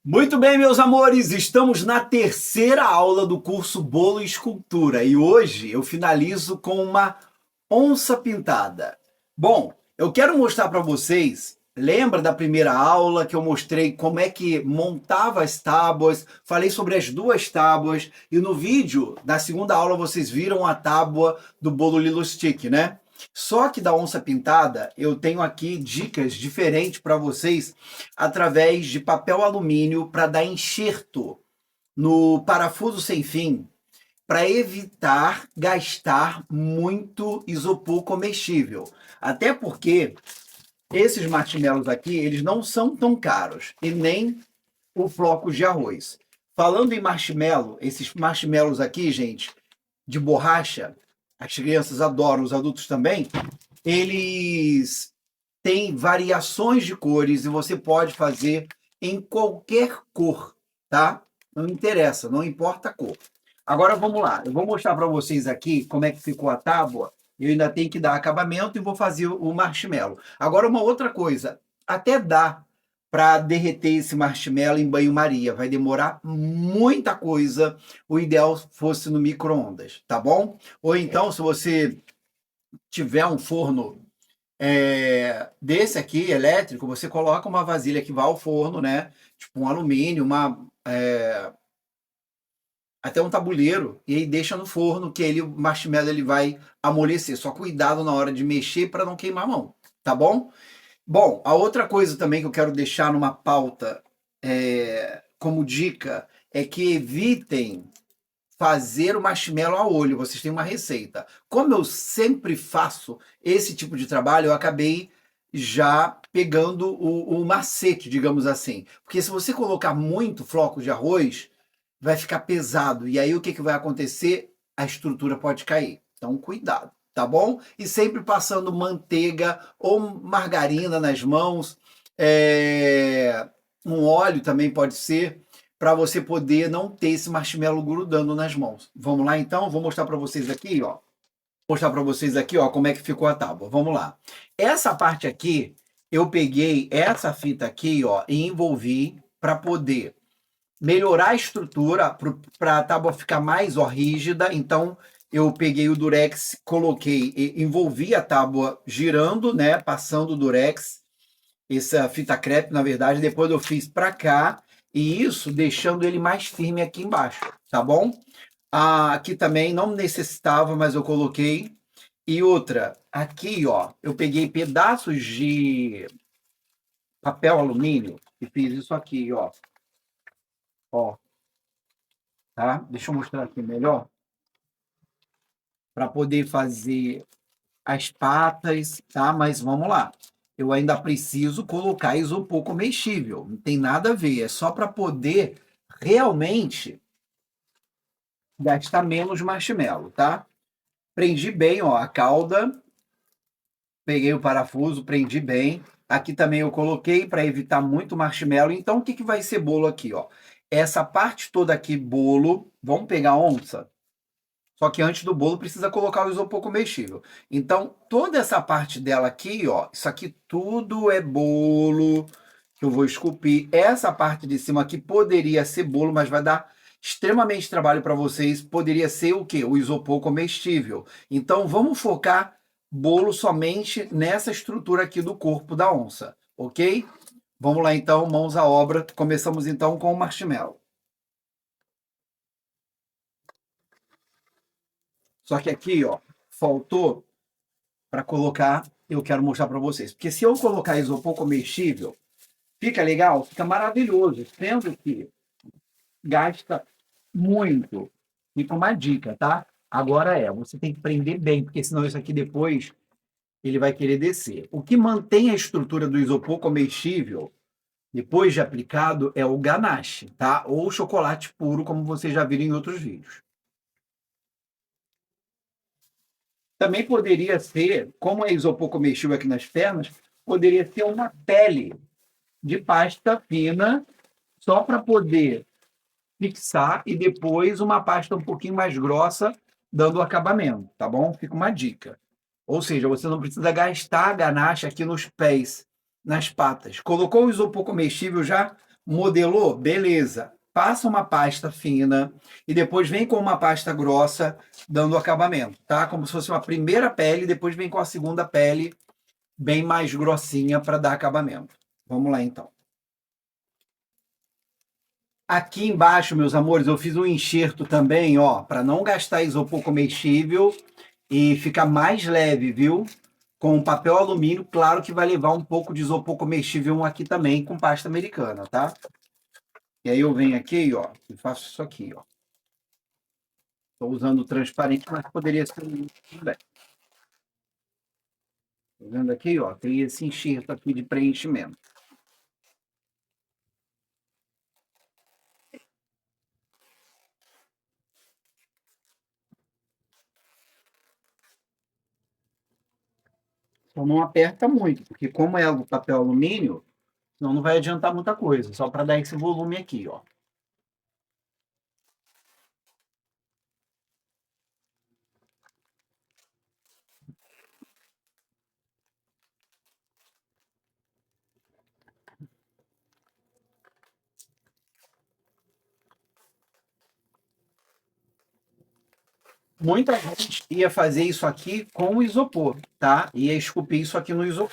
Muito bem, meus amores, estamos na terceira aula do curso Bolo e Escultura e hoje eu finalizo com uma onça pintada. Bom, eu quero mostrar para vocês, lembra da primeira aula que eu mostrei como é que montava as tábuas, falei sobre as duas tábuas e no vídeo da segunda aula vocês viram a tábua do bolo Lilo Stick, né? Só que da onça pintada, eu tenho aqui dicas diferentes para vocês através de papel alumínio para dar enxerto no parafuso sem fim para evitar gastar muito isopor comestível. Até porque esses marshmallows aqui, eles não são tão caros e nem o flocos de arroz. Falando em marshmallow, esses marshmallows aqui, gente, de borracha, as crianças adoram, os adultos também, eles têm variações de cores e você pode fazer em qualquer cor, tá? Não interessa, não importa a cor. Agora vamos lá, eu vou mostrar para vocês aqui como é que ficou a tábua. Eu ainda tenho que dar acabamento e vou fazer o marshmallow. Agora uma outra coisa, até dá para derreter esse marshmallow em banho-maria. Vai demorar muita coisa. O ideal fosse no micro-ondas, tá bom? Ou então, se você tiver um forno desse aqui, elétrico, você coloca uma vasilha que vai ao forno, né? Tipo um alumínio, até um tabuleiro, e aí deixa no forno, que aí o marshmallow ele vai amolecer. Só cuidado na hora de mexer para não queimar a mão, tá bom? Bom, a outra coisa também que eu quero deixar numa pauta como dica é que evitem fazer o marshmallow a olho. Vocês têm uma receita. Como eu sempre faço esse tipo de trabalho, eu acabei já pegando o macete, digamos assim. Porque se você colocar muito floco de arroz, vai ficar pesado. E aí o que, que vai acontecer? A estrutura pode cair. Então, cuidado, tá bom? E sempre passando manteiga ou margarina nas mãos. Um óleo também pode ser, para você poder não ter esse marshmallow grudando nas mãos. Vamos lá então? Vou mostrar para vocês aqui, ó. Mostrar para vocês aqui, ó, como é que ficou a tábua. Vamos lá. Essa parte aqui, eu peguei essa fita aqui, ó, e envolvi para poder melhorar a estrutura, para a tábua ficar mais, ó, rígida. Então, eu peguei o durex, coloquei, envolvi a tábua girando, né, passando o durex, essa fita crepe, na verdade, depois eu fiz para cá, e isso deixando ele mais firme aqui embaixo, tá bom? Aqui também não necessitava, mas eu coloquei. E outra, aqui, ó, eu peguei pedaços de papel alumínio e fiz isso aqui, ó, tá? Deixa eu mostrar aqui melhor, para poder fazer as patas, tá? Mas vamos lá. Eu ainda preciso colocar isopor comestível. Não tem nada a ver. É só para poder realmente gastar menos marshmallow, tá? Prendi bem, ó, a cauda. Peguei o parafuso, prendi bem. Aqui também eu coloquei para evitar muito marshmallow. Então, o que, que vai ser bolo aqui, ó? Essa parte toda aqui, bolo. Vamos pegar a onça? Só que antes do bolo precisa colocar o isopor comestível. Então, toda essa parte dela aqui, ó, isso aqui tudo é bolo que eu vou esculpir. Essa parte de cima aqui poderia ser bolo, mas vai dar extremamente trabalho para vocês. Poderia ser o quê? O isopor comestível. Então, vamos focar bolo somente nessa estrutura aqui do corpo da onça, ok? Vamos lá, então, mãos à obra. Começamos, então, com o marshmallow. Só que aqui, ó, faltou para colocar, eu quero mostrar para vocês. Porque se eu colocar isopor comestível, fica legal, fica maravilhoso, sendo que gasta muito. Fica uma dica, tá? Agora você tem que prender bem, porque senão isso aqui depois ele vai querer descer. O que mantém a estrutura do isopor comestível, depois de aplicado, é o ganache, tá? Ou chocolate puro, como vocês já viram em outros vídeos. Também poderia ser, como é isopor comestível aqui nas pernas, poderia ser uma pele de pasta fina, só para poder fixar, e depois uma pasta um pouquinho mais grossa, dando o acabamento, tá bom? Fica uma dica. Ou seja, você não precisa gastar a ganache aqui nos pés, nas patas. Colocou o isopor comestível já, Modelou? Beleza. Passa uma pasta fina e depois vem com uma pasta grossa dando acabamento, tá? Como se fosse uma primeira pele, depois vem com a segunda pele bem mais grossinha para dar acabamento. Vamos lá então. Aqui embaixo, meus amores, eu fiz um enxerto também, ó, para não gastar isopor comestível e ficar mais leve, viu? Com papel alumínio, claro que vai levar um pouco de isopor comestível aqui também com pasta americana, tá? E aí eu venho aqui, ó, e faço isso aqui, ó. Estou usando o transparente, mas poderia ser também. Tá vendo aqui, ó, tem esse enxerto aqui de preenchimento. Então não aperta muito, porque como é o papel alumínio, senão não vai adiantar muita coisa, só para dar esse volume aqui, ó. Muita gente ia fazer isso aqui com o isopor, tá? Ia esculpir isso aqui no isopor.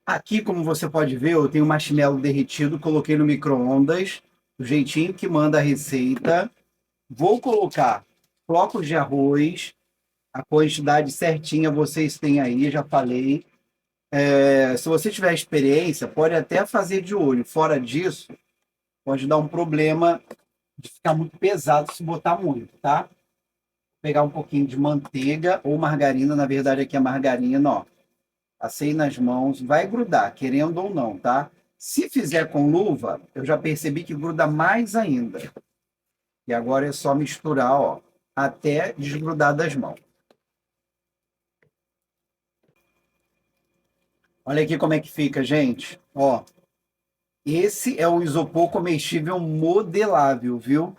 Aqui, como você pode ver, eu tenho marshmallow derretido, coloquei no micro-ondas, do jeitinho que manda a receita. Vou colocar flocos de arroz, a quantidade certinha vocês têm aí, já falei. Se você tiver experiência, pode até fazer de olho. Fora disso, pode dar um problema de ficar muito pesado se botar muito, tá? Pegar um pouquinho de manteiga ou margarina, na verdade aqui é margarina, ó. Passei nas mãos, vai grudar, querendo ou não, tá? Se fizer com luva, eu já percebi que gruda mais ainda. E agora é só misturar, ó, até desgrudar das mãos. Olha aqui como é que fica, gente. Ó, esse é o isopor comestível modelável, viu?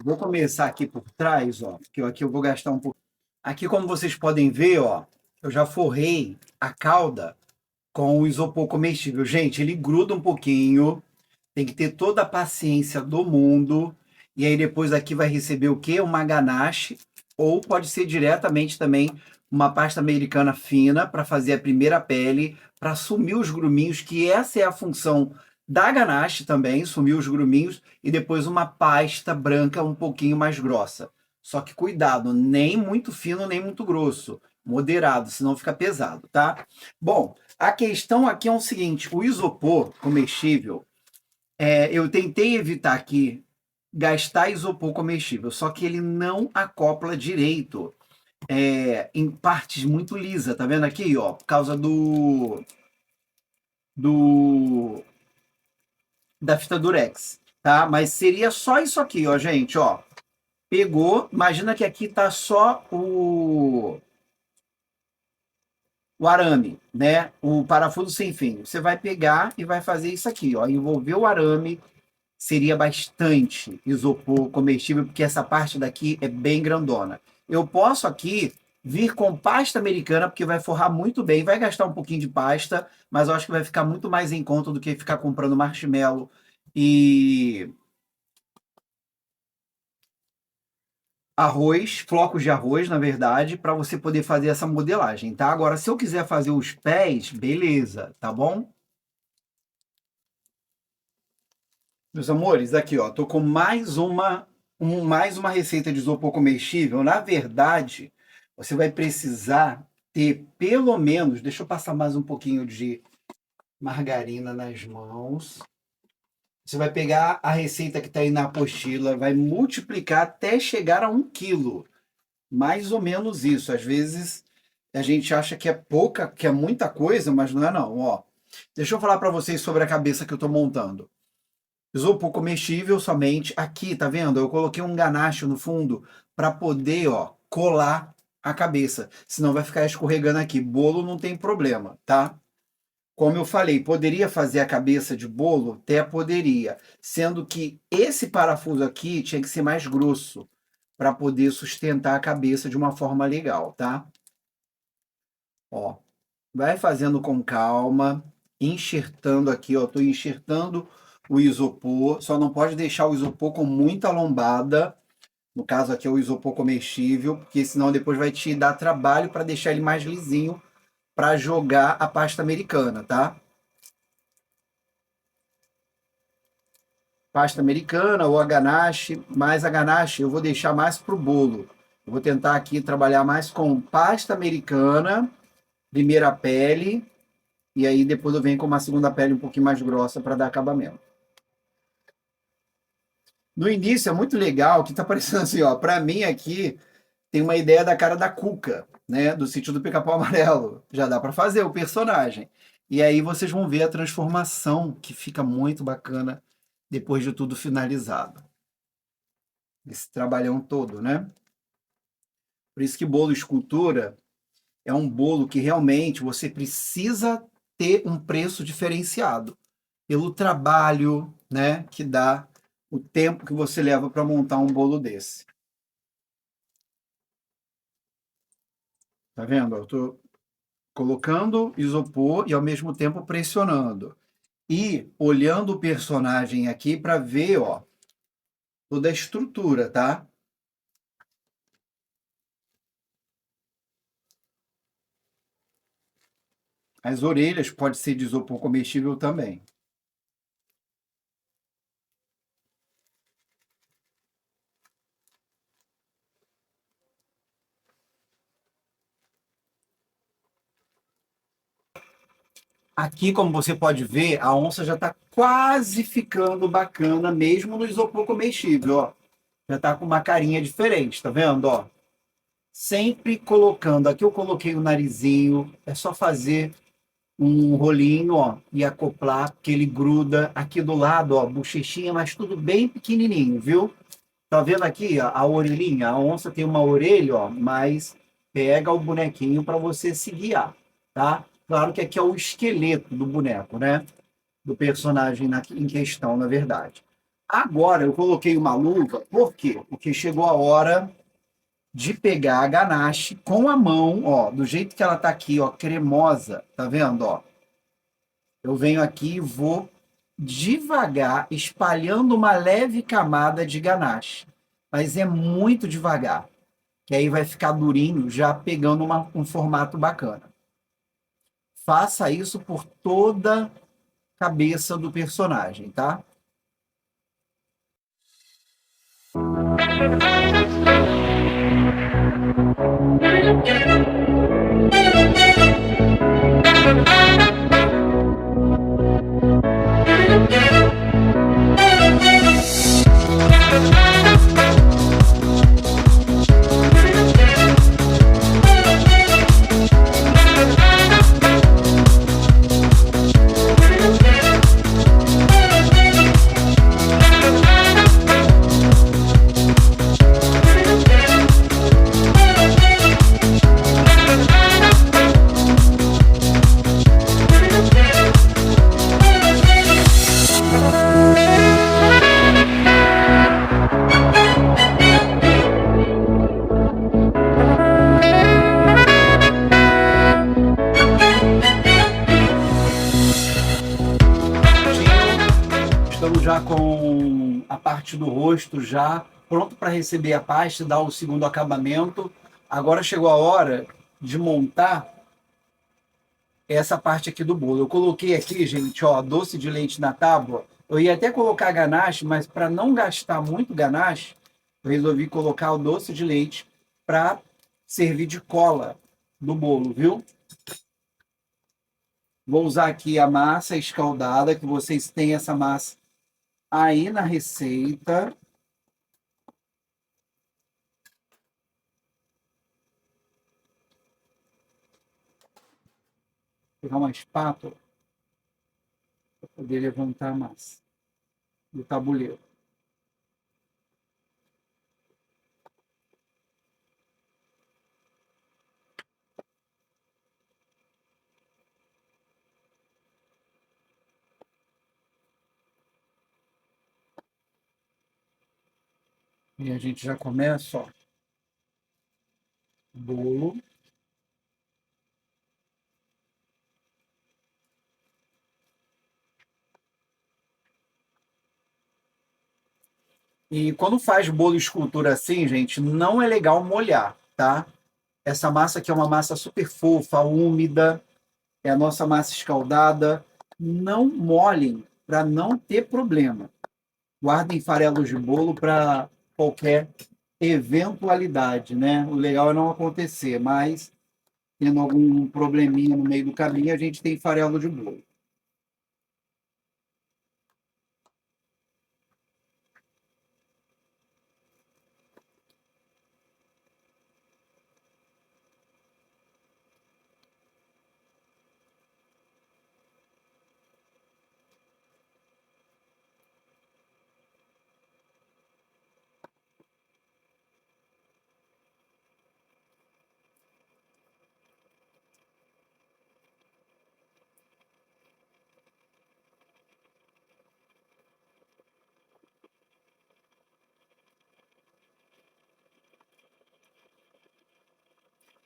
Vou começar aqui por trás, ó, que aqui eu vou gastar um pouco. Aqui, como vocês podem ver, ó, eu já forrei a cauda com o isopor comestível. Gente, ele gruda um pouquinho, tem que ter toda a paciência do mundo. E aí depois aqui vai receber o quê? Uma ganache, ou pode ser diretamente também uma pasta americana fina para fazer a primeira pele, para sumir os gruminhos, que essa é a função da ganache também, sumir os gruminhos, e depois uma pasta branca um pouquinho mais grossa. Só que cuidado, nem muito fino, nem muito grosso. Moderado, senão fica pesado, tá? Bom, a questão aqui é o seguinte: o isopor comestível, eu tentei evitar aqui gastar isopor comestível, só que ele não acopla direito em partes muito lisas, tá vendo aqui, ó? Por causa do da fita durex, tá? Mas seria só isso aqui, ó, gente, ó. Pegou, imagina que aqui tá só o arame, né? O parafuso sem fio. Você vai pegar e vai fazer isso aqui, ó, envolver o arame. Seria bastante isopor comestível, porque essa parte daqui é bem grandona. Eu posso aqui vir com pasta americana, porque vai forrar muito bem, vai gastar um pouquinho de pasta, mas eu acho que vai ficar muito mais em conta do que ficar comprando marshmallow e arroz, flocos de arroz, na verdade, para você poder fazer essa modelagem, tá? Agora, se eu quiser fazer os pés, beleza, tá bom? Meus amores, aqui ó, tô com mais uma receita de isopor comestível. Na verdade, você vai precisar ter pelo menos, deixa eu passar mais um pouquinho de margarina nas mãos. Você vai pegar a receita que está aí na apostila, vai multiplicar até chegar a 1 quilo. Mais ou menos isso. Às vezes a gente acha que é pouca, que é muita coisa, mas não é não. Ó, deixa eu falar para vocês sobre a cabeça que eu estou montando. Isopor comestível somente. Aqui, tá vendo? Eu coloquei um ganache no fundo para poder, ó, colar a cabeça. Senão vai ficar escorregando aqui. Bolo não tem problema, tá? Como eu falei, poderia fazer a cabeça de bolo? Até poderia, sendo que esse parafuso aqui tinha que ser mais grosso para poder sustentar a cabeça de uma forma legal, tá? Ó, vai fazendo com calma, enxertando aqui, ó, tô enxertando o isopor, só não pode deixar o isopor com muita lombada, no caso aqui é o isopor comestível, porque senão depois vai te dar trabalho para deixar ele mais lisinho para jogar a pasta americana, tá? Pasta americana ou a ganache, mas a ganache eu vou deixar mais para o bolo. Eu vou tentar aqui trabalhar mais com pasta americana, primeira pele, e aí depois eu venho com uma segunda pele um pouquinho mais grossa para dar acabamento. No início é muito legal, que tá parecendo assim, ó, para mim aqui tem uma ideia da cara da Cuca, né, do Sítio do Pica-Pau Amarelo. Já dá para fazer o personagem. E aí vocês vão ver a transformação que fica muito bacana depois de tudo finalizado. Esse trabalhão todo, né? Por isso que bolo escultura é um bolo que realmente você precisa ter um preço diferenciado pelo trabalho, né, que dá o tempo que você leva para montar um bolo desse. Tá vendo? Eu tô colocando isopor e ao mesmo tempo pressionando. E olhando o personagem aqui para ver, ó, toda a estrutura, tá? As orelhas pode ser de isopor comestível também. Aqui, como você pode ver, a onça já está quase ficando bacana, mesmo no isopor comestível, ó. Já está com uma carinha diferente, tá vendo, ó? Sempre colocando, aqui eu coloquei o narizinho, é só fazer um rolinho, ó, e acoplar, que ele gruda aqui do lado, ó, bochechinha, mas tudo bem pequenininho, viu? Tá vendo aqui, ó, a orelhinha? A onça tem uma orelha, ó, mas pega o bonequinho para você se guiar, tá? Claro que aqui é o esqueleto do boneco, né? Do personagem em questão, na verdade. Agora eu coloquei uma luva, por quê? Porque chegou a hora de pegar a ganache com a mão, ó, do jeito que ela tá aqui, ó, cremosa, tá vendo, ó? Eu venho aqui e vou devagar, espalhando uma leve camada de ganache, mas é muito devagar, que aí vai ficar durinho, já pegando um formato bacana. Faça isso por toda a cabeça do personagem, tá? Estamos já com a parte do rosto já pronto para receber a pasta e dar o segundo acabamento. Agora chegou a hora de montar essa parte aqui do bolo. Eu coloquei aqui, gente, ó, doce de leite na tábua. Eu ia até colocar ganache, mas para não gastar muito ganache, eu resolvi colocar o doce de leite para servir de cola do bolo, viu? Vou usar aqui a massa escaldada, que vocês têm essa massa aí na receita. Vou pegar uma espátula para poder levantar a massa do tabuleiro. E a gente já começa, ó, bolo. E quando faz bolo escultura assim, gente, não é legal molhar, tá? Essa massa aqui é uma massa super fofa, úmida, é a nossa massa escaldada. Não molhem para não ter problema. Guardem farelos de bolo para qualquer eventualidade, né? O legal é não acontecer, mas tendo algum probleminha no meio do caminho, a gente tem farelo de bolo.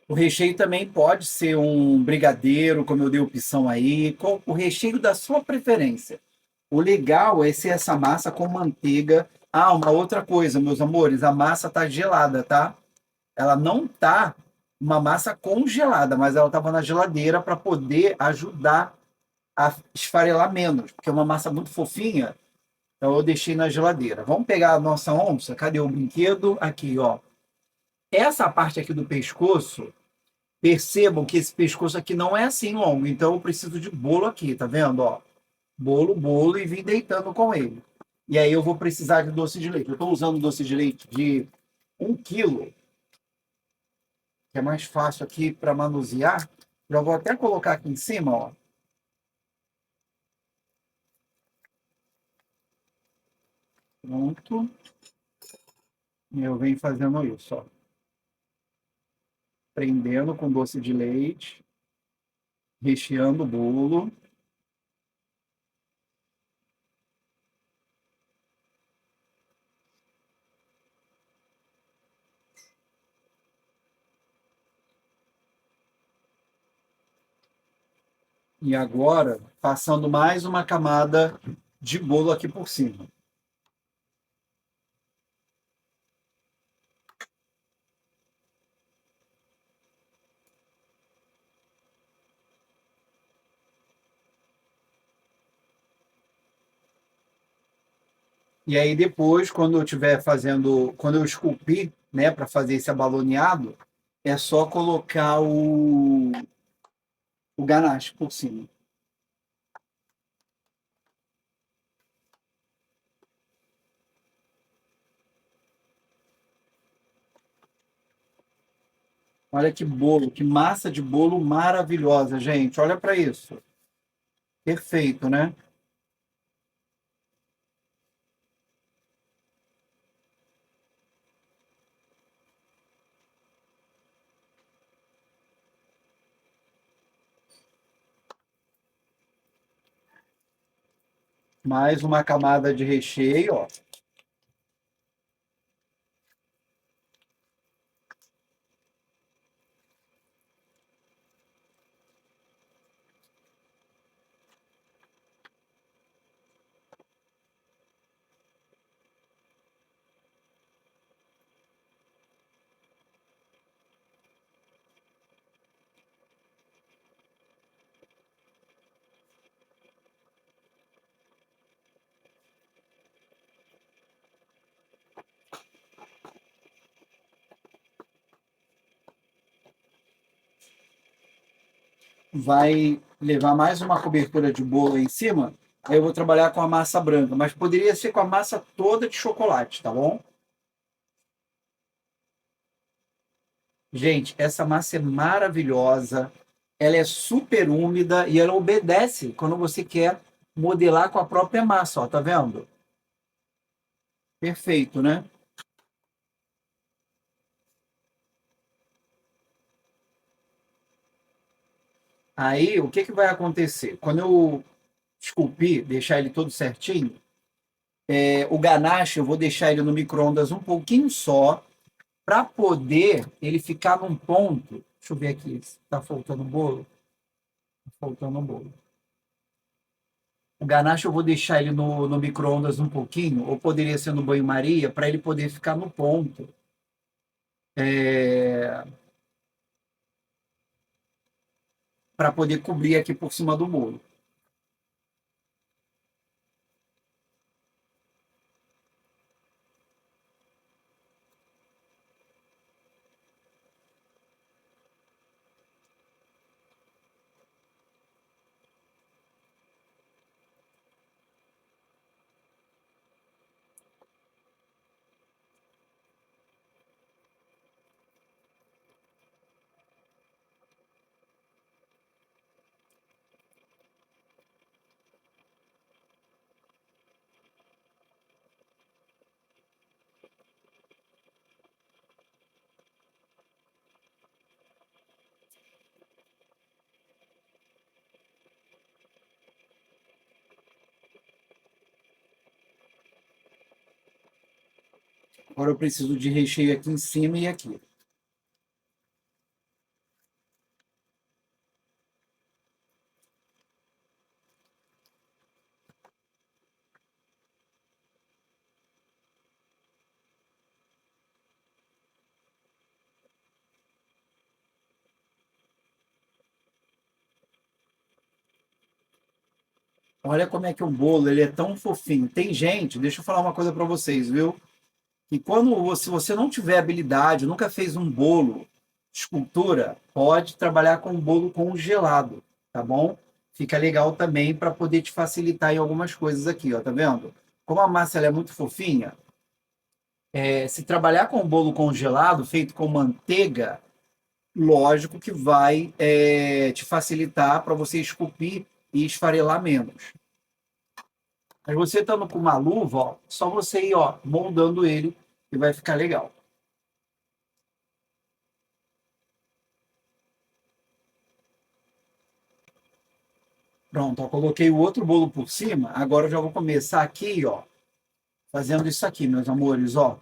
O recheio também pode ser um brigadeiro, como eu dei opção aí, com o recheio da sua preferência. O legal é ser essa massa com manteiga. Ah, uma outra coisa, meus amores, a massa tá gelada, tá? Ela não tá uma massa congelada, mas ela estava na geladeira para poder ajudar a esfarelar menos, porque é uma massa muito fofinha, então eu deixei na geladeira. Vamos pegar a nossa onça? Cadê o brinquedo? Aqui, ó. Essa parte aqui do pescoço, percebam que esse pescoço aqui não é assim longo, então eu preciso de bolo aqui, tá vendo? Ó, bolo, bolo e vim deitando com ele. E aí eu vou precisar de doce de leite. Eu estou usando doce de leite de 1 quilo, que é mais fácil aqui para manusear. Já vou até colocar aqui em cima, ó. Pronto. E eu venho fazendo isso, ó. Prendendo com doce de leite, recheando o bolo. E agora, passando mais uma camada de bolo aqui por cima. E aí depois, quando eu estiver fazendo, quando eu esculpir, né, para fazer esse abaloneado, é só colocar o ganache por cima. Olha que bolo, que massa de bolo maravilhosa, gente. Olha para isso. Perfeito, né? Mais uma camada de recheio, ó. Vai levar mais uma cobertura de bolo aí em cima. Aí eu vou trabalhar com a massa branca, mas poderia ser com a massa toda de chocolate, tá bom? Gente, essa massa é maravilhosa. Ela é super úmida e ela obedece quando você quer modelar com a própria massa, ó, tá vendo? Perfeito, né? Aí, o que que vai acontecer? Quando eu esculpir, deixar ele todo certinho, O ganache eu vou deixar ele no micro-ondas um pouquinho só, para poder ele ficar num ponto. Deixa eu ver aqui se está faltando um bolo. Tá faltando um bolo. O ganache eu vou deixar ele no micro-ondas um pouquinho, ou poderia ser no banho-maria, para ele poder ficar no ponto. Para poder cobrir aqui por cima do bolo. Agora eu preciso de recheio aqui em cima e aqui. Olha como é que o bolo ele é tão fofinho. Tem gente, deixa eu falar uma coisa para vocês, viu? E quando se você não tiver habilidade, nunca fez um bolo de escultura, pode trabalhar com um bolo congelado, tá bom? Fica legal também para poder te facilitar em algumas coisas aqui, ó, tá vendo? Como a massa ela é muito fofinha, se trabalhar com um bolo congelado feito com manteiga, lógico que vai te facilitar para você esculpir e esfarelar menos. Mas você estando com uma luva, ó, só você ir ó, moldando ele e vai ficar legal. Pronto, ó, coloquei o outro bolo por cima. Agora eu já vou começar aqui, ó, fazendo isso aqui, meus amores, ó.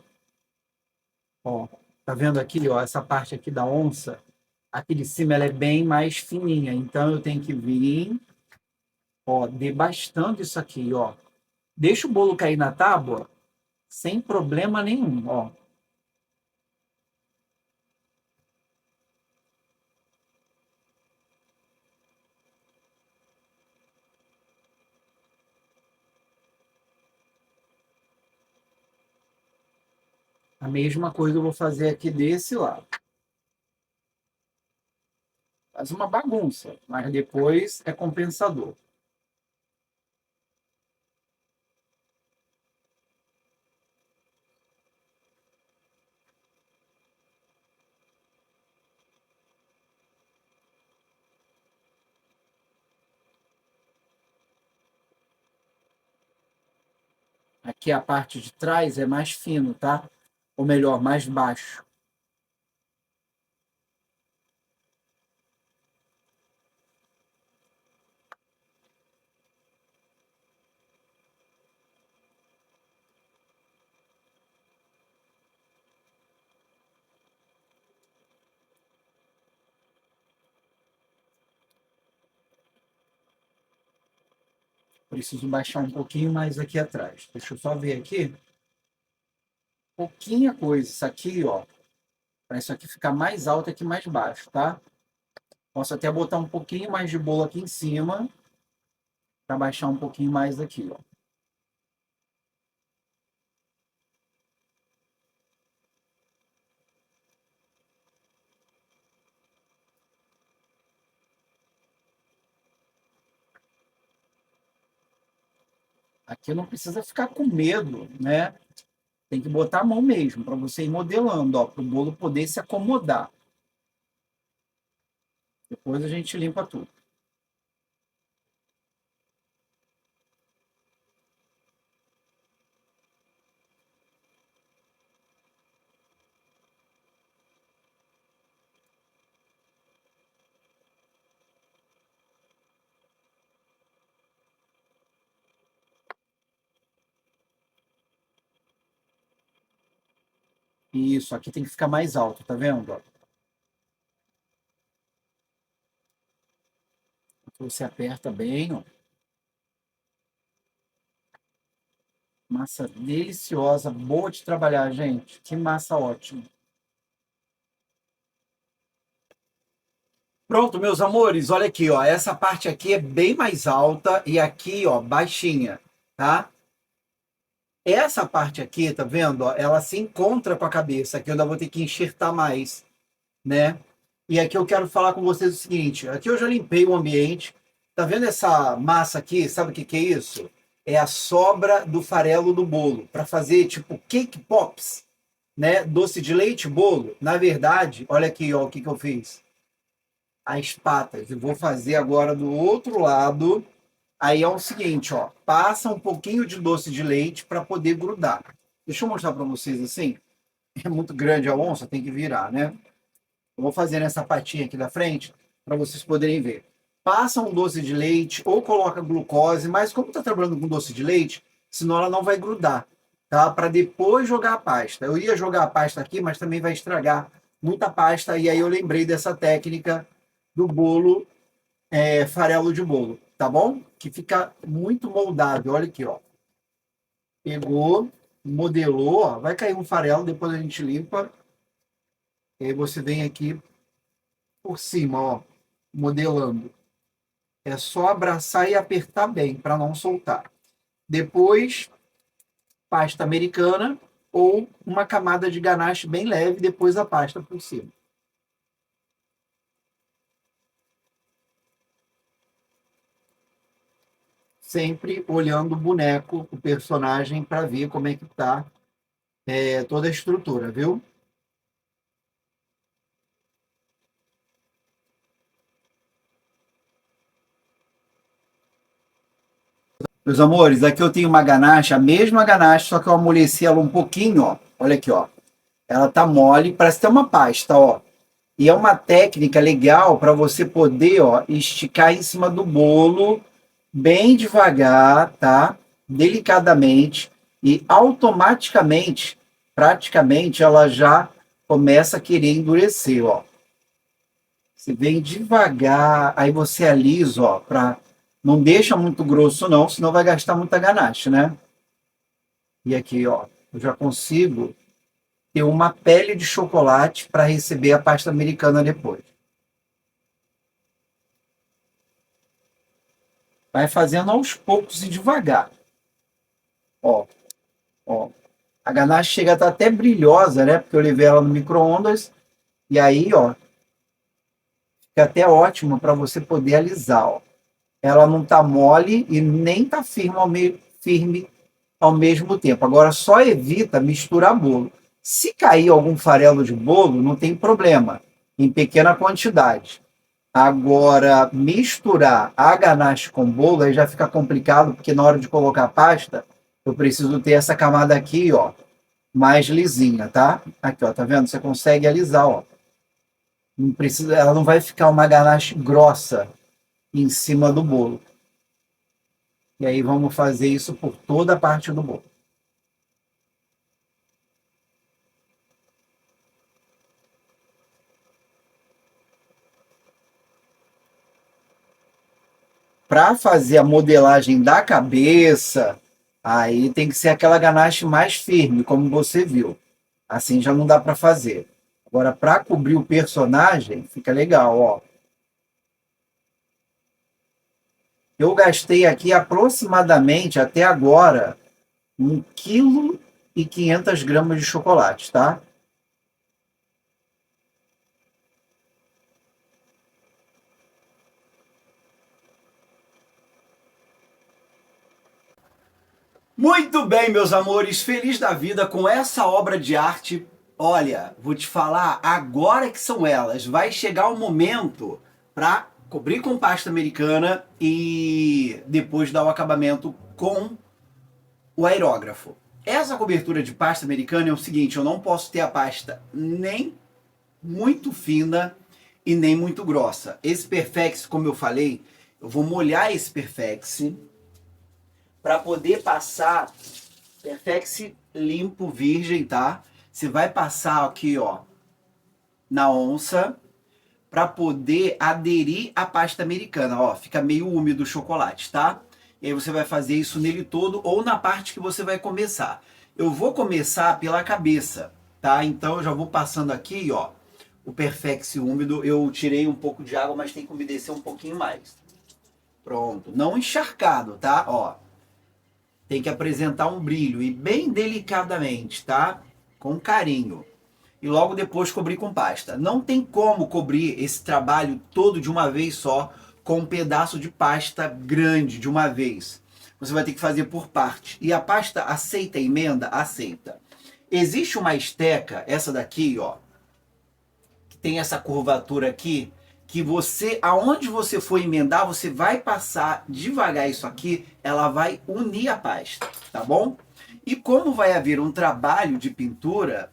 Ó, tá vendo aqui, ó, essa parte aqui da onça? Aqui de cima ela é bem mais fininha, então eu tenho que vir, ó, debastando isso aqui, ó. Deixa o bolo cair na tábua sem problema nenhum, ó. A mesma coisa eu vou fazer aqui desse lado. Faz uma bagunça, mas depois é compensador. Aqui a parte de trás é mais fino, tá? Ou melhor, mais baixo. Preciso baixar um pouquinho mais aqui atrás. Deixa eu só ver aqui. Pouquinha coisa. Isso aqui, ó. Para isso aqui ficar mais alto aqui mais baixo, tá? Posso até botar um pouquinho mais de bolo aqui em cima para baixar um pouquinho mais aqui, ó. Aqui não precisa ficar com medo, né? Tem que botar a mão mesmo para você ir modelando, ó, para o bolo poder se acomodar. Depois a gente limpa tudo. Isso, aqui tem que ficar mais alto, tá vendo? Ó? Aqui você aperta bem, ó. Massa deliciosa, boa de trabalhar, gente. Que massa ótima. Pronto, meus amores, olha aqui, ó. Essa parte aqui é bem mais alta e aqui, ó, baixinha, tá? Essa parte aqui, tá vendo? Ó, ela se encontra com a cabeça. Aqui eu ainda vou ter que enxertar mais, né? E aqui eu quero falar com vocês o seguinte: aqui eu já limpei o ambiente. Tá vendo essa massa aqui? Sabe o que que é isso? É a sobra do farelo do bolo para fazer tipo cake pops, né? Doce de leite, bolo. Na verdade, olha aqui, ó, o que que eu fiz. As patas. Eu vou fazer agora do outro lado. Aí é o seguinte, ó, passa um pouquinho de doce de leite para poder grudar. Deixa eu mostrar para vocês assim. É muito grande a onça, tem que virar, né? Eu vou fazer nessa patinha aqui da frente para vocês poderem ver. Passa um doce de leite ou coloca glucose, mas como está trabalhando com doce de leite, senão ela não vai grudar, tá? Para depois jogar a pasta. Eu ia jogar a pasta aqui, mas também vai estragar muita pasta. E aí eu lembrei dessa técnica do bolo, farelo de bolo, tá bom? Que fica muito moldado. Olha aqui, ó. Pegou, modelou, ó, vai cair um farelo, depois a gente limpa. E aí você vem aqui por cima, ó, modelando. É só abraçar e apertar bem para não soltar. Depois, pasta americana ou uma camada de ganache bem leve, depois a pasta por cima. Sempre olhando o boneco, o personagem, para ver como é que tá toda a estrutura, viu? Meus amores, aqui eu tenho uma ganache, a mesma ganache, só que eu amoleci ela um pouquinho, ó. Olha aqui, ó. Ela tá mole, parece ter uma pasta, ó. E é uma técnica legal para você poder, ó, esticar em cima do bolo bem devagar, tá? Delicadamente e automaticamente, praticamente ela já começa a querer endurecer, ó. Você vem devagar, aí você alisa, ó, para não deixa muito grosso não, senão vai gastar muita ganache, né? E aqui, ó, eu já consigo ter uma pele de chocolate para receber a pasta americana depois. Vai fazendo aos poucos e devagar. Ó, ó. A ganache chega a estar até brilhosa, né? Porque eu levei ela no micro-ondas. E aí, ó, fica até ótimo para você poder alisar, ó. Ela não tá mole e nem tá firme ao mesmo tempo. Agora, só evita misturar bolo. Se cair algum farelo de bolo, não tem problema, em pequena quantidade. Agora, misturar a ganache com bolo aí já fica complicado, porque na hora de colocar a pasta, eu preciso ter essa camada aqui, ó, mais lisinha, tá? Aqui, ó, tá vendo? Você consegue alisar, ó. Não precisa, ela não vai ficar uma ganache grossa em cima do bolo. E aí vamos fazer isso por toda a parte do bolo. Para fazer a modelagem da cabeça, aí tem que ser aquela ganache mais firme, como você viu. Assim já não dá para fazer. Agora, para cobrir o personagem, fica legal, ó. Eu gastei aqui aproximadamente, até agora, 1,5 kg de chocolate, tá? Muito bem, meus amores, feliz da vida com essa obra de arte. Olha, vou te falar, agora que são elas, vai chegar o momento para cobrir com pasta americana e depois dar o acabamento com o aerógrafo. Essa cobertura de pasta americana é o seguinte, eu não posso ter a pasta nem muito fina e nem muito grossa. Esse Perfex, como eu falei, eu vou molhar esse Perfex para poder passar Perfex limpo, virgem, tá? Você vai passar aqui, ó, na onça, para poder aderir à pasta americana. Ó, fica meio úmido o chocolate, tá? E aí você vai fazer isso nele todo ou na parte que você vai começar. Eu vou começar pela cabeça, tá? Então eu já vou passando aqui, ó, o Perfex úmido. Eu tirei um pouco de água, mas tem que umedecer um pouquinho mais. Pronto. Não encharcado, tá? Ó, tem que apresentar um brilho e bem delicadamente, tá? Com carinho. E logo depois cobrir com pasta. Não tem como cobrir esse trabalho todo de uma vez só com um pedaço de pasta grande de uma vez. Você vai ter que fazer por parte. E a pasta aceita emenda? Aceita. Existe uma esteca, essa daqui, ó, que tem essa curvatura aqui, que você, aonde você for emendar, você vai passar devagar isso aqui, ela vai unir a pasta, tá bom? E como vai haver um trabalho de pintura,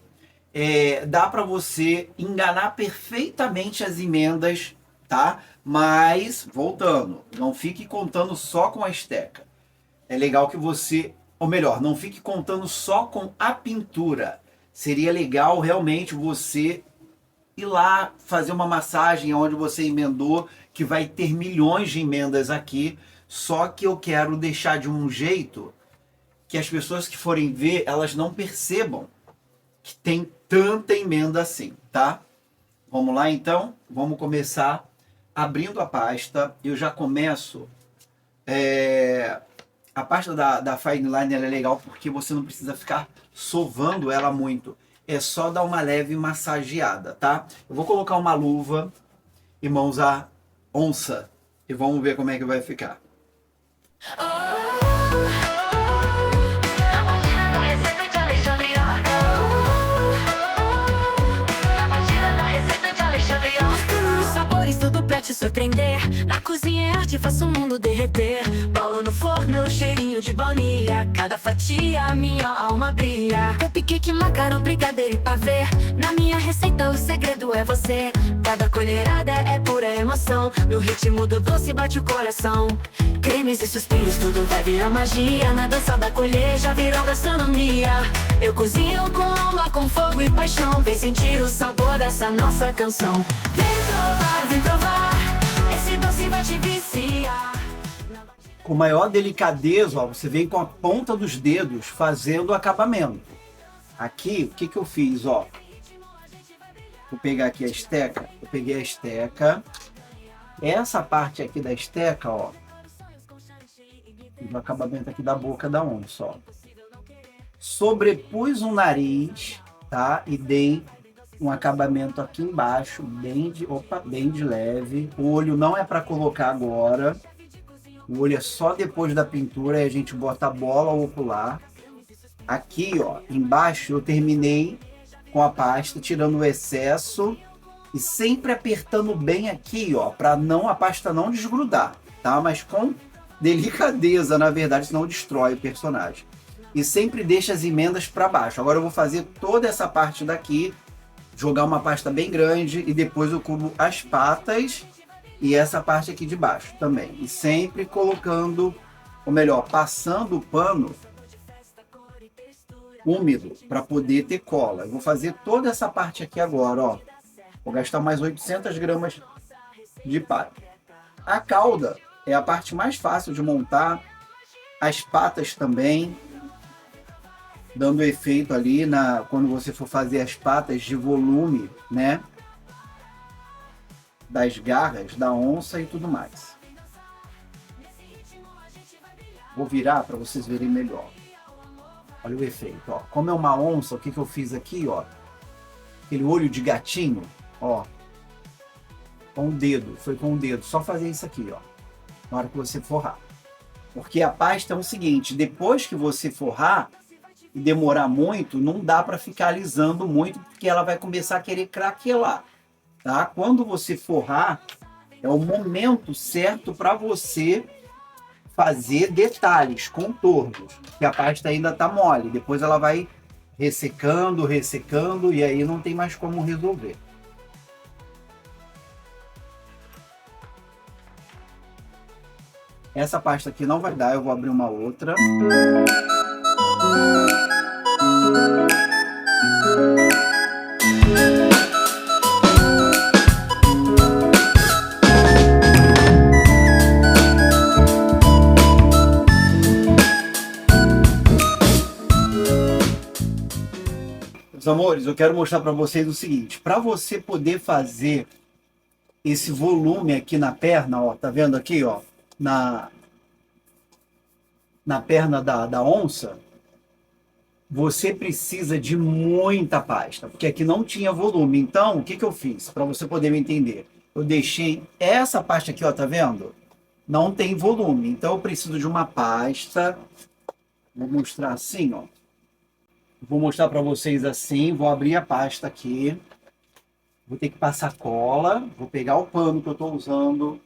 dá para você enganar perfeitamente as emendas, tá? Mas, voltando, não fique contando só com a esteca. É legal que você, ou melhor, não fique contando só com a pintura. Seria legal realmente você ir lá fazer uma massagem onde você emendou, que vai ter milhões de emendas aqui, só que eu quero deixar de um jeito que as pessoas que forem ver, elas não percebam que tem tanta emenda assim, tá? Vamos lá então? Vamos começar abrindo a pasta. Eu já começo... A pasta da Fine Line ela é legal porque você não precisa ficar sovando ela muito. É só dar uma leve massageada, tá? Eu vou colocar uma luva e mãos à onça. E vamos ver como é que vai ficar. Tudo pra te surpreender. Na cozinha é arte, faço o mundo derreter. Bolo no forno, cheirinho de baunilha. Cada fatia, minha alma brilha. Cupcake, macarrão, brigadeiro e pavê. Na minha receita o segredo é você. Cada colherada é pura emoção. No ritmo do doce bate o coração. Cremes e suspiros, tudo vai virar magia. Na dança da colher já virou gastronomia. Eu cozinho com alma, com fogo e paixão. Vem sentir o sabor dessa nossa canção. Vem provar, esse doce vai te viciar. Com maior delicadeza, ó, você vem com a ponta dos dedos fazendo o acabamento. Aqui, o que eu fiz, ó? Vou pegar aqui a esteca. Eu peguei a esteca. Essa parte aqui da esteca, ó. O acabamento aqui da boca da onça, ó. Sobrepus o nariz, tá? E dei um acabamento aqui embaixo, bem de leve. O olho não é para colocar agora. O olho é só depois da pintura, e a gente bota a bola ocular. Aqui, ó, embaixo eu terminei com a pasta, tirando o excesso e sempre apertando bem aqui, ó, para a pasta não desgrudar, tá? Mas com delicadeza, na verdade, senão destrói o personagem. E sempre deixa as emendas para baixo. Agora eu vou fazer toda essa parte daqui, jogar uma pasta bem grande e depois eu cubro as patas e essa parte aqui de baixo também. E sempre colocando, ou melhor, passando o pano úmido para poder ter cola. Eu vou fazer toda essa parte aqui agora, ó. Vou gastar mais 800 gramas de palha. A cauda é a parte mais fácil de montar. As patas também, dando efeito ali quando você for fazer as patas de volume, né? Das garras, da onça e tudo mais. Vou virar para vocês verem melhor. Olha o efeito, ó. Como é uma onça, o que eu fiz aqui, ó? Aquele olho de gatinho, ó. Com o dedo, foi com o dedo. Só fazer isso aqui, ó. Na hora que você forrar. Porque a pasta é o seguinte, depois que você forrar e demorar muito, não dá para ficar alisando muito, porque ela vai começar a querer craquelar, tá? Quando você forrar, é o momento certo para você fazer detalhes, contornos, que a pasta ainda tá mole. Depois ela vai ressecando, ressecando, e aí não tem mais como resolver. Essa pasta aqui não vai dar, eu vou abrir uma outra. Meus amores, eu quero mostrar para vocês o seguinte, para você poder fazer esse volume aqui na perna, ó, tá vendo aqui, ó, na perna da onça, você precisa de muita pasta, porque aqui não tinha volume. Então, o que que eu fiz? Para você poder me entender. Eu deixei essa pasta aqui, ó, tá vendo? Não tem volume. Então, eu preciso de uma pasta. Vou mostrar assim, ó. Vou mostrar para vocês assim. Vou abrir a pasta aqui. Vou ter que passar cola. Vou pegar o pano que eu estou usando.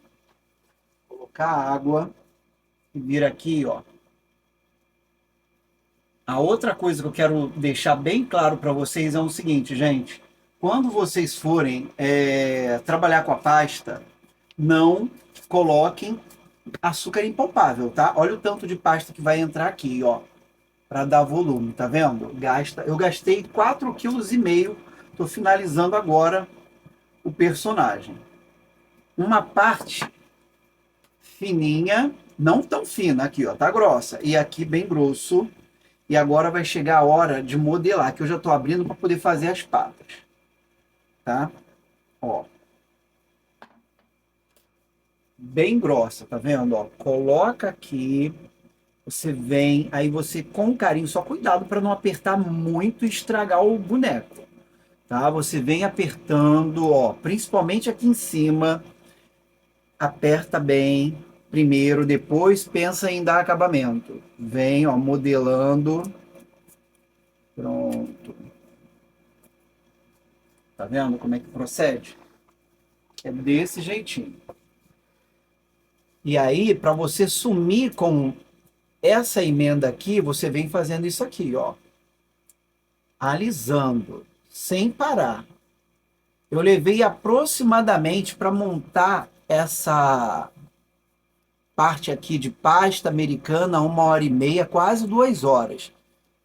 Colocar água. E vir aqui, ó. A outra coisa que eu quero deixar bem claro para vocês é o seguinte, gente. Quando vocês forem trabalhar com a pasta, não coloquem açúcar impalpável, tá? Olha o tanto de pasta que vai entrar aqui, ó, para dar volume, tá vendo? Eu gastei 4,5 kg. Tô finalizando agora o personagem. Uma parte fininha, não tão fina, aqui, ó, tá grossa, e aqui bem grosso. E agora vai chegar a hora de modelar, que eu já tô abrindo para poder fazer as patas, tá? Ó. Bem grossa, tá vendo? Ó, coloca aqui, você vem, aí você com carinho, só cuidado para não apertar muito e estragar o boneco, tá? Você vem apertando, ó, principalmente aqui em cima, aperta bem primeiro, depois pensa em dar acabamento. Vem, ó, modelando. Pronto. Tá vendo como é que procede? É desse jeitinho. E aí, para você sumir com essa emenda aqui, você vem fazendo isso aqui, ó. Alisando, sem parar. Eu levei aproximadamente para montar essa parte aqui de pasta americana 1h30, quase 2 horas.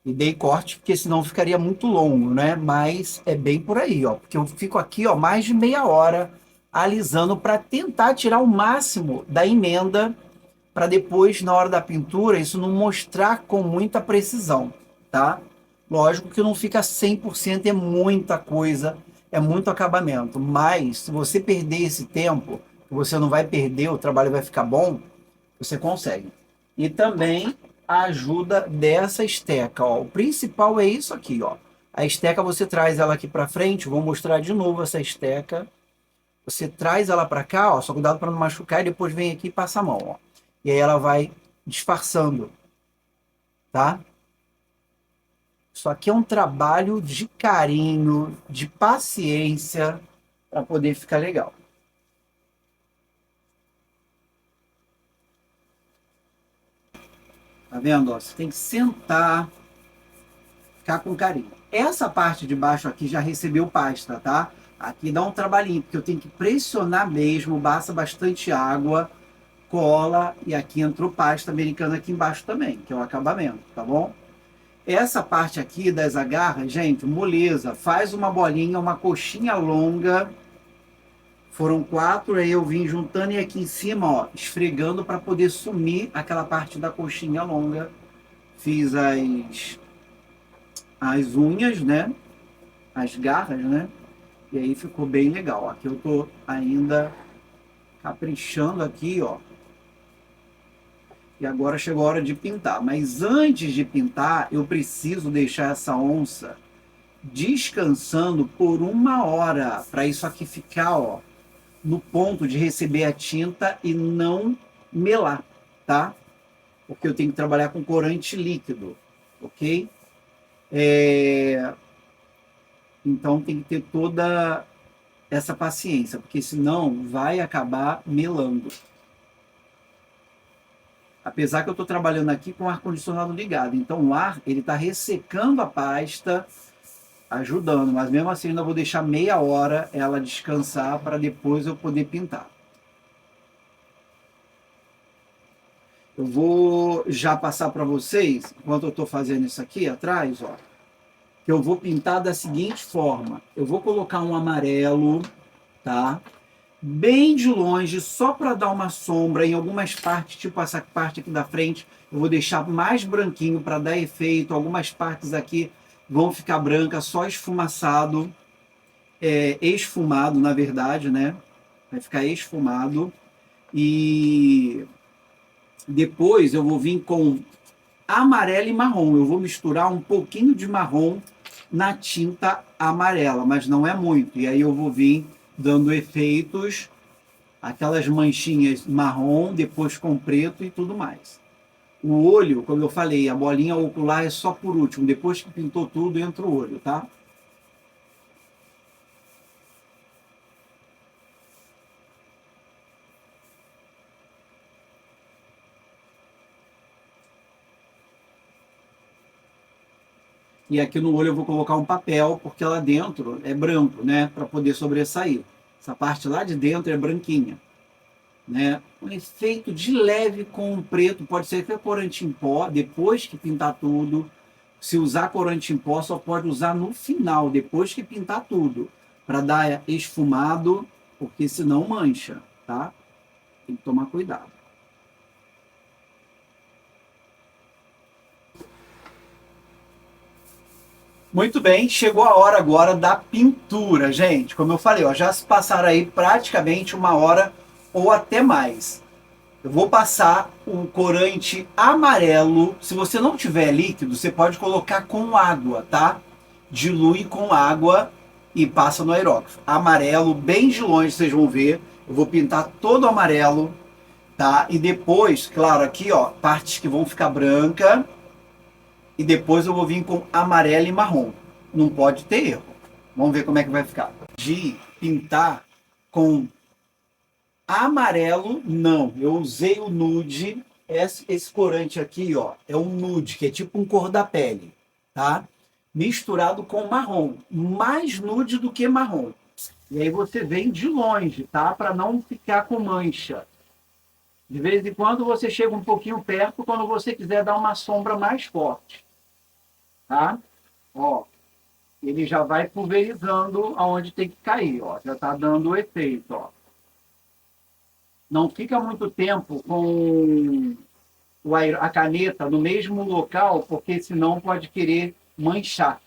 E dei corte porque senão ficaria muito longo, né? Mas é bem por aí, ó. Porque eu fico aqui, ó, mais de meia hora alisando para tentar tirar o máximo da emenda para depois, na hora da pintura, isso não mostrar com muita precisão, tá? Lógico que não fica 100%, é muita coisa, é muito acabamento. Mas se você perder esse tempo, você não vai perder, o trabalho vai ficar bom, você consegue. E também a ajuda dessa esteca, ó. O principal é isso aqui, ó. A esteca você traz ela aqui para frente, vou mostrar de novo essa esteca. Você traz ela para cá, ó, só cuidado para não machucar, e depois vem aqui e passa a mão, ó. E aí ela vai disfarçando, tá? Isso aqui é um trabalho de carinho, de paciência, para poder ficar legal. Tá vendo? Ó, você tem que sentar, ficar com carinho. Essa parte de baixo aqui já recebeu pasta, tá? Aqui dá um trabalhinho, porque eu tenho que pressionar mesmo, basta bastante água, cola, e aqui entrou pasta americana aqui embaixo também, que é o acabamento, tá bom? Essa parte aqui das agarras, gente, moleza, faz uma bolinha, uma coxinha longa. Foram 4, aí eu vim juntando e aqui em cima, ó, esfregando para poder sumir aquela parte da coxinha longa. Fiz as unhas, né? As garras, né? E aí ficou bem legal. Aqui eu tô ainda caprichando aqui, ó. E agora chegou a hora de pintar. Mas antes de pintar, eu preciso deixar essa onça descansando por 1 hora, para isso aqui ficar, ó, no ponto de receber a tinta e não melar, tá? Porque eu tenho que trabalhar com corante líquido, ok? Então tem que ter toda essa paciência, porque senão vai acabar melando. Apesar que eu estou trabalhando aqui com o ar-condicionado ligado, então o ar ele está ressecando a pasta, ajudando, mas mesmo assim ainda vou deixar meia hora ela descansar para depois eu poder pintar. Eu vou já passar para vocês, enquanto eu estou fazendo isso aqui atrás, ó, que eu vou pintar da seguinte forma. Eu vou colocar um amarelo, tá? Bem de longe, só para dar uma sombra em algumas partes, tipo essa parte aqui da frente, eu vou deixar mais branquinho para dar efeito, algumas partes aqui vão ficar brancas, só esfumaçado, esfumado, na verdade, né? Vai ficar esfumado. E depois eu vou vir com amarelo e marrom. Eu vou misturar um pouquinho de marrom na tinta amarela, mas não é muito. E aí eu vou vir dando efeitos, aquelas manchinhas marrom, depois com preto e tudo mais. O olho, como eu falei, a bolinha ocular é só por último. Depois que pintou tudo, entra o olho, tá? E aqui no olho eu vou colocar um papel, porque lá dentro é branco, né? Para poder sobressair. Essa parte lá de dentro é branquinha, né? Um efeito de leve com um preto, pode ser até corante em pó, depois que pintar tudo. Se usar corante em pó, só pode usar no final, depois que pintar tudo, para dar esfumado, porque senão mancha, tá? Tem que tomar cuidado. Muito bem, chegou a hora agora da pintura, gente. Como eu falei, ó, já se passaram aí praticamente 1 hora ou até mais. Eu vou passar o corante amarelo. Se você não tiver líquido, você pode colocar com água, tá? Dilui com água e passa no aerógrafo. Amarelo, bem de longe, vocês vão ver. Eu vou pintar todo amarelo, tá? E depois, claro, aqui, ó, partes que vão ficar branca. E depois eu vou vir com amarelo e marrom. Não pode ter erro. Vamos ver como é que vai ficar. De pintar com amarelo, não. Eu usei o nude. Esse corante aqui, ó, é um nude, que é tipo um cor da pele, tá? Misturado com marrom. Mais nude do que marrom. E aí você vem de longe, tá? Para não ficar com mancha. De vez em quando você chega um pouquinho perto quando você quiser dar uma sombra mais forte. Tá? Ó, ele já vai pulverizando aonde tem que cair, ó. Já tá dando o efeito, ó. Não fica muito tempo com a caneta no mesmo local, porque senão pode querer manchar.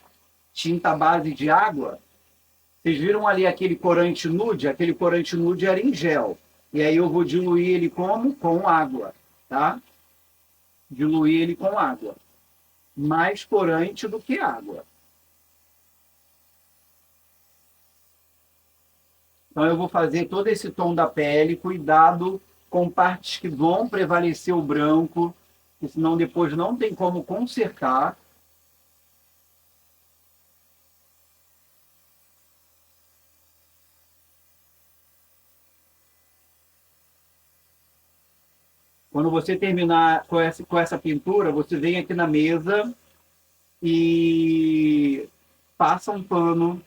Tinta à base de água. Vocês viram ali aquele corante nude? Aquele corante nude era em gel. E aí eu vou diluir ele como? Com água, tá? Diluir ele com água. Mais corante do que água. Então eu vou fazer todo esse tom da pele, cuidado com partes que vão prevalecer o branco, porque senão depois não tem como consertar. Quando você terminar com essa pintura, você vem aqui na mesa e passa um pano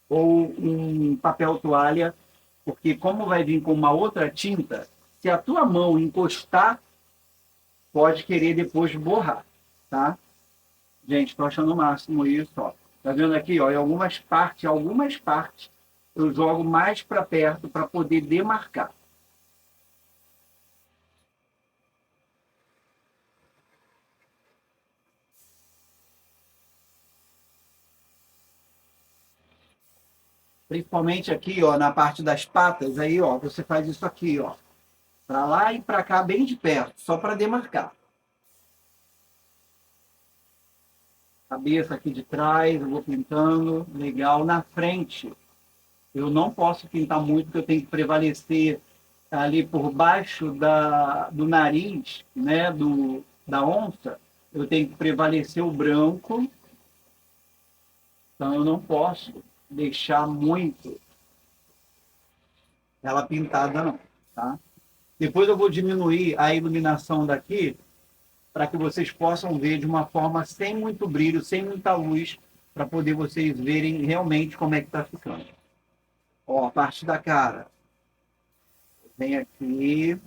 ou um papel toalha, porque como vai vir com uma outra tinta, se a tua mão encostar, pode querer depois borrar, tá? Gente, estou achando o máximo isso, ó. Tá vendo aqui, ó, em algumas partes eu jogo mais para perto para poder demarcar. Principalmente aqui, ó, na parte das patas, aí, ó, você faz isso aqui, ó, para lá e para cá, bem de perto, só para demarcar. Cabeça aqui de trás, eu vou pintando, legal. Na frente, eu não posso pintar muito, porque eu tenho que prevalecer ali por baixo do nariz, né, da onça, eu tenho que prevalecer o branco, então eu não posso deixar muito ela pintada não, tá? Depois eu vou diminuir a iluminação daqui para que vocês possam ver de uma forma sem muito brilho, sem muita luz, para poder vocês verem realmente como é que está ficando. Ó, a parte da cara. Vem aqui.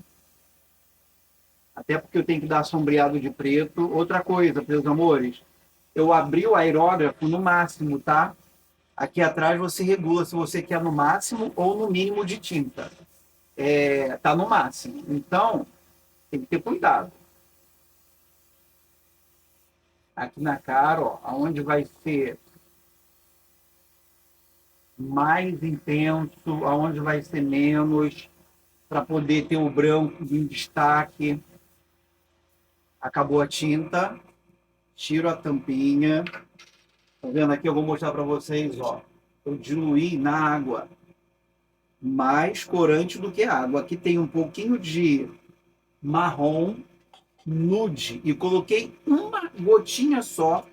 Até porque eu tenho que dar sombreado de preto. Outra coisa, meus amores, eu abri o aerógrafo no máximo, tá? Aqui atrás você regula se você quer no máximo ou no mínimo de tinta. Tá no máximo. Então, tem que ter cuidado. aqui na cara, ó, aonde vai ser mais intenso, aonde vai ser menos, para poder ter o branco em destaque. Acabou a tinta, tiro a tampinha. Tá vendo aqui? Eu vou mostrar para vocês, ó. Eu diluí na água, mais corante do que água. Aqui tem um pouquinho de marrom nude e coloquei uma gotinha só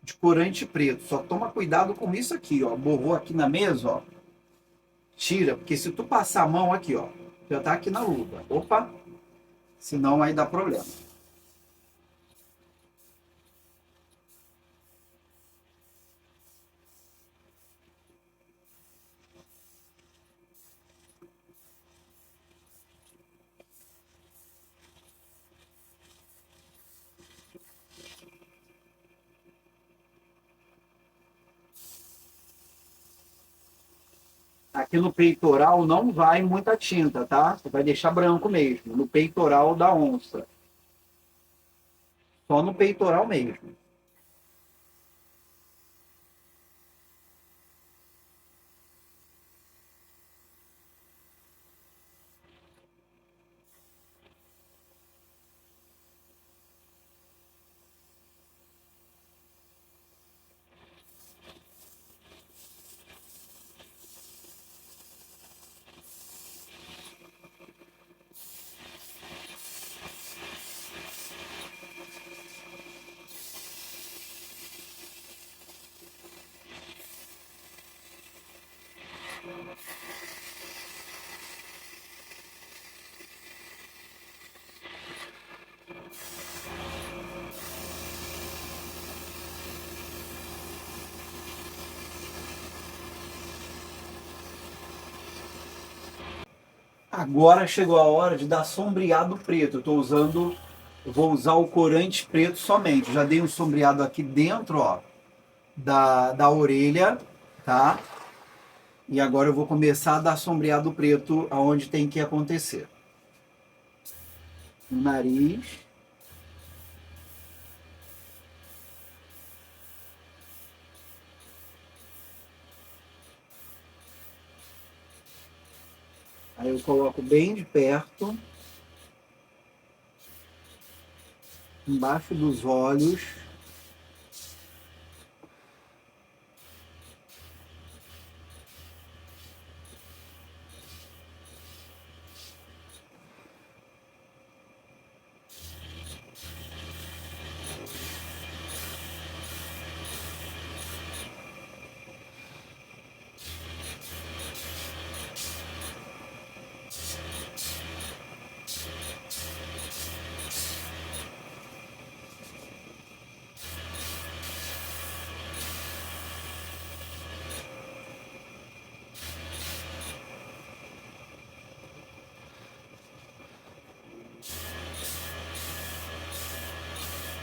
de corante preto. Só toma cuidado com isso aqui, ó. Borrou aqui na mesa, ó. Tira, porque se tu passar a mão aqui, ó, já tá aqui na luva. Opa, senão aí dá problema. Aqui no peitoral não vai muita tinta, tá? Você vai deixar branco mesmo, no peitoral da onça. Só no peitoral mesmo. Agora chegou a hora de dar sombreado preto. Eu vou usar o corante preto somente. Já dei um sombreado aqui dentro, ó, da orelha, tá? E agora eu vou começar a dar sombreado preto aonde tem que acontecer. No nariz. Aí eu coloco bem de perto. Embaixo dos olhos.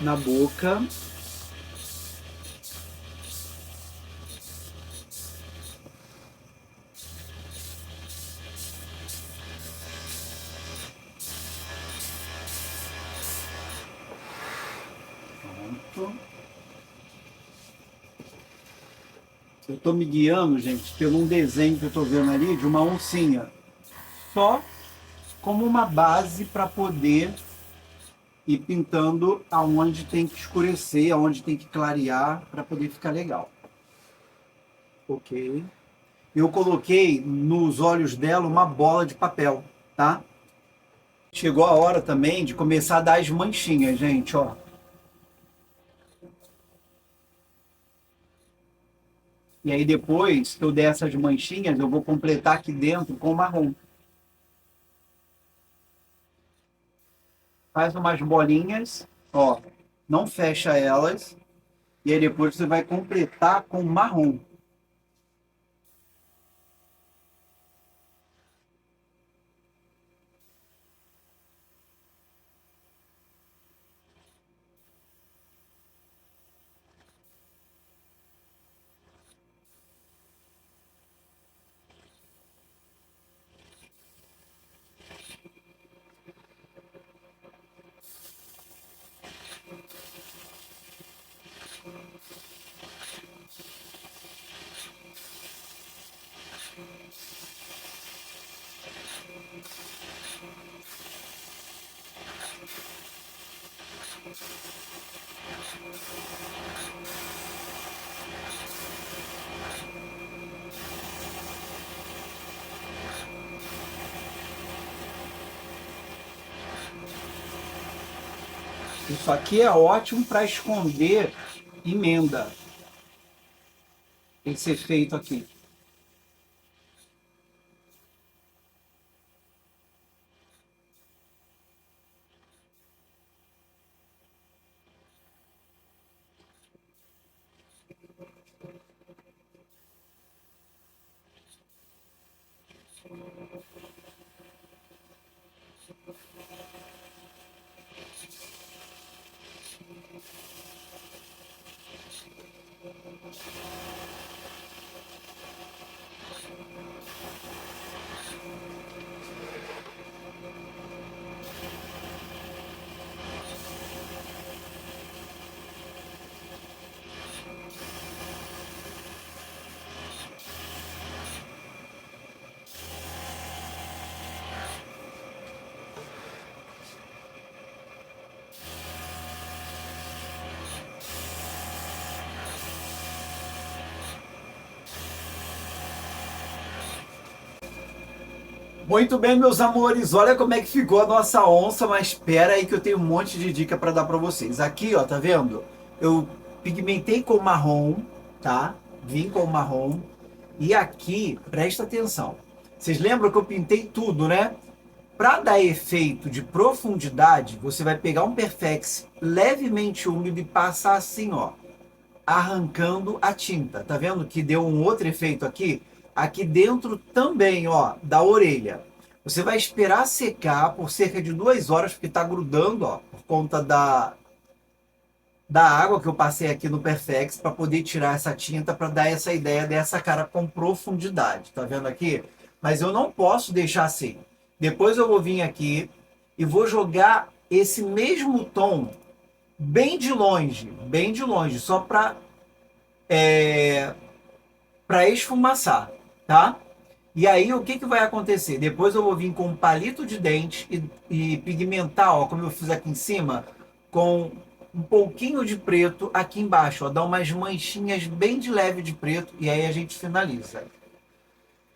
Na boca. Pronto. Eu estou me guiando, gente, pelo um desenho que eu estou vendo ali de uma oncinha. Só como uma base para poder ir pintando aonde tem que escurecer, aonde tem que clarear, para poder ficar legal. Ok. Eu coloquei nos olhos dela uma bola de papel, tá? Chegou a hora também de começar a dar as manchinhas, gente, ó. E aí depois que eu der essas manchinhas, eu vou completar aqui dentro com marrom. Faz umas bolinhas, ó, não fecha elas, e aí depois você vai completar com marrom. Isso aqui é ótimo para esconder emenda. Esse efeito aqui. Muito bem, meus amores, olha como é que ficou a nossa onça, mas espera aí que eu tenho um monte de dica para dar para vocês. Aqui, ó, tá vendo? Eu pigmentei com marrom, tá? Vim com marrom. E aqui, presta atenção. Vocês lembram que eu pintei tudo, né? Para dar efeito de profundidade, você vai pegar um Perfex levemente úmido e passar assim, ó, arrancando a tinta. Tá vendo que deu um outro efeito aqui? Aqui dentro também, ó, da orelha. Você vai esperar secar por cerca de 2 horas, porque tá grudando, ó, por conta da água que eu passei aqui no Perfex, para poder tirar essa tinta, para dar essa ideia dessa cara com profundidade. Tá vendo aqui? Mas eu não posso deixar assim. Depois eu vou vir aqui e vou jogar esse mesmo tom bem de longe, só para esfumaçar, tá? E aí o que vai acontecer? Depois eu vou vir com um palito de dente e pigmentar, ó, como eu fiz aqui em cima, com um pouquinho de preto aqui embaixo, ó, dar umas manchinhas bem de leve de preto e aí a gente finaliza.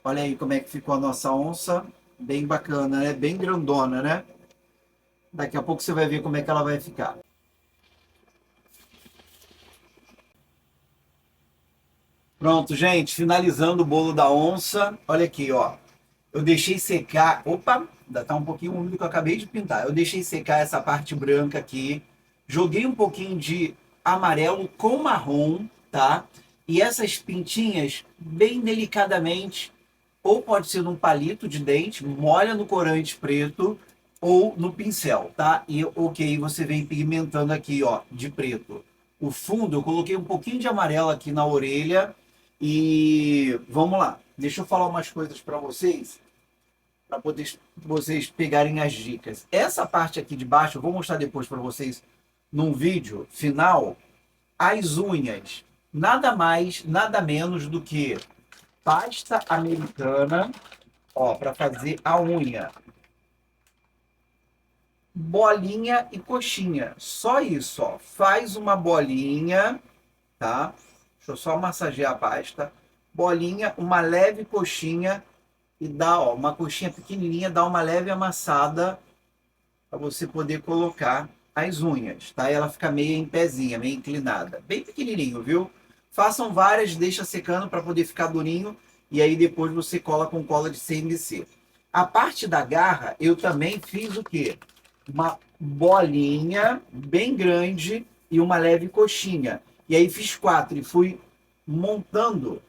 Olha aí como é que ficou a nossa onça, bem bacana, né? Bem grandona, né? Daqui a pouco você vai ver como é que ela vai ficar. Pronto, gente, finalizando o bolo da onça. Olha aqui, ó. Eu deixei secar. Opa, ainda tá um pouquinho úmido que eu acabei de pintar. Eu deixei secar essa parte branca aqui. Joguei um pouquinho de amarelo com marrom, tá? E essas pintinhas, bem delicadamente, ou pode ser num palito de dente, molha no corante preto, ou no pincel, tá? E ok, você vem pigmentando aqui, ó, de preto. O fundo, eu coloquei um pouquinho de amarelo aqui na orelha. E vamos lá, deixa eu falar umas coisas para vocês, para poder vocês pegarem as dicas. Essa parte aqui de baixo, eu vou mostrar depois para vocês num vídeo final, as unhas. Nada mais, nada menos do que pasta americana, ó, para fazer a unha. Bolinha e coxinha, só isso, ó. Faz uma bolinha, tá? Deixa eu só massagear a pasta. Bolinha, uma leve coxinha e dá, ó, uma coxinha pequenininha, dá uma leve amassada para você poder colocar as unhas, tá? E ela fica meio em pezinha, meio inclinada. Bem pequenininho, viu? Façam várias, deixa secando para poder ficar durinho e aí depois você cola com cola de CMC. A parte da garra, eu também fiz o quê? Uma bolinha bem grande e uma leve coxinha. E aí fiz 4 e fui montando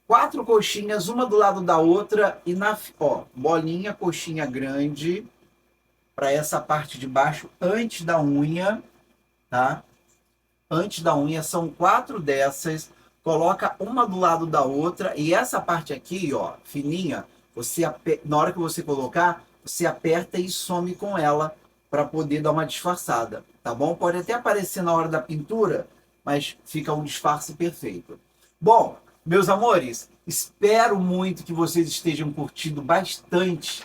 4 coxinhas, uma do lado da outra e na, ó, bolinha, coxinha grande para essa parte de baixo antes da unha, tá? Antes da unha são 4 dessas, coloca uma do lado da outra e essa parte aqui, ó, fininha, você na hora que você colocar, você aperta e some com ela para poder dar uma disfarçada, tá bom? Pode até aparecer na hora da pintura, mas fica um disfarce perfeito. Bom, meus amores, espero muito que vocês estejam curtindo bastante,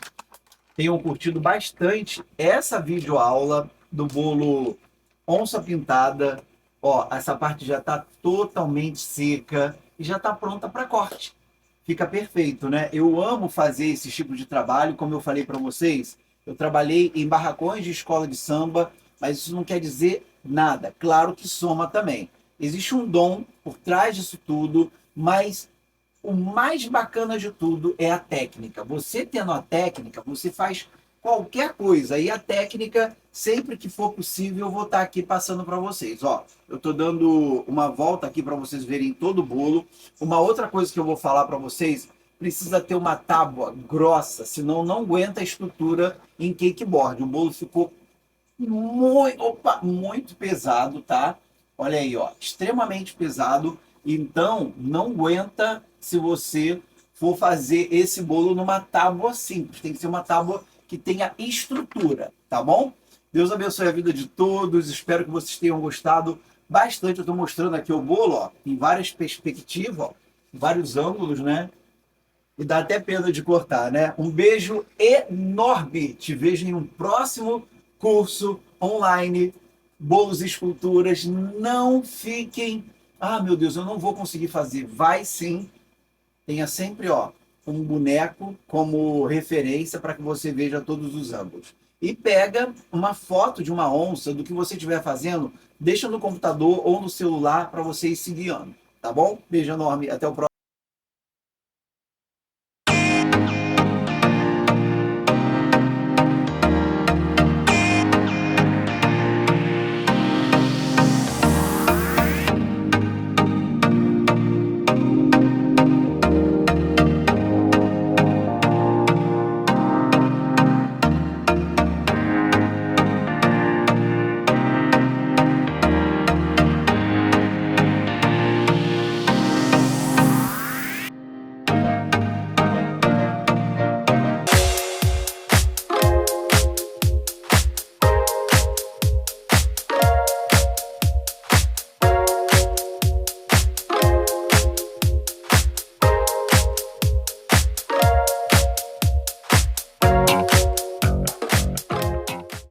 tenham curtido bastante essa videoaula do bolo onça pintada. Ó, essa parte já está totalmente seca e já está pronta para corte. Fica perfeito, né? Eu amo fazer esse tipo de trabalho, como eu falei para vocês. Eu trabalhei em barracões de escola de samba, mas isso não quer dizer nada. Claro que soma também. Existe um dom por trás disso tudo, mas o mais bacana de tudo é a técnica. Você tendo a técnica, você faz qualquer coisa. E a técnica, sempre que for possível, eu vou estar aqui passando para vocês. Ó, eu estou dando uma volta aqui para vocês verem todo o bolo. Uma outra coisa que eu vou falar para vocês, precisa ter uma tábua grossa, senão não aguenta a estrutura em cakeboard. O bolo ficou muito pesado, tá? Olha aí, ó, extremamente pesado. Então, não aguenta se você for fazer esse bolo numa tábua simples. Tem que ser uma tábua que tenha estrutura, tá bom? Deus abençoe a vida de todos. Espero que vocês tenham gostado bastante. Eu estou mostrando aqui o bolo, ó, em várias perspectivas, ó, em vários ângulos, né? E dá até pena de cortar, né? Um beijo enorme. Te vejo em um próximo curso online, bolos e esculturas. Não fiquem... Ah, meu Deus, eu não vou conseguir fazer. Vai sim. Tenha sempre, ó, um boneco como referência para que você veja todos os ângulos. E pega uma foto de uma onça, do que você estiver fazendo, deixa no computador ou no celular para você ir se guiando. Tá bom? Beijo enorme. Até o próximo.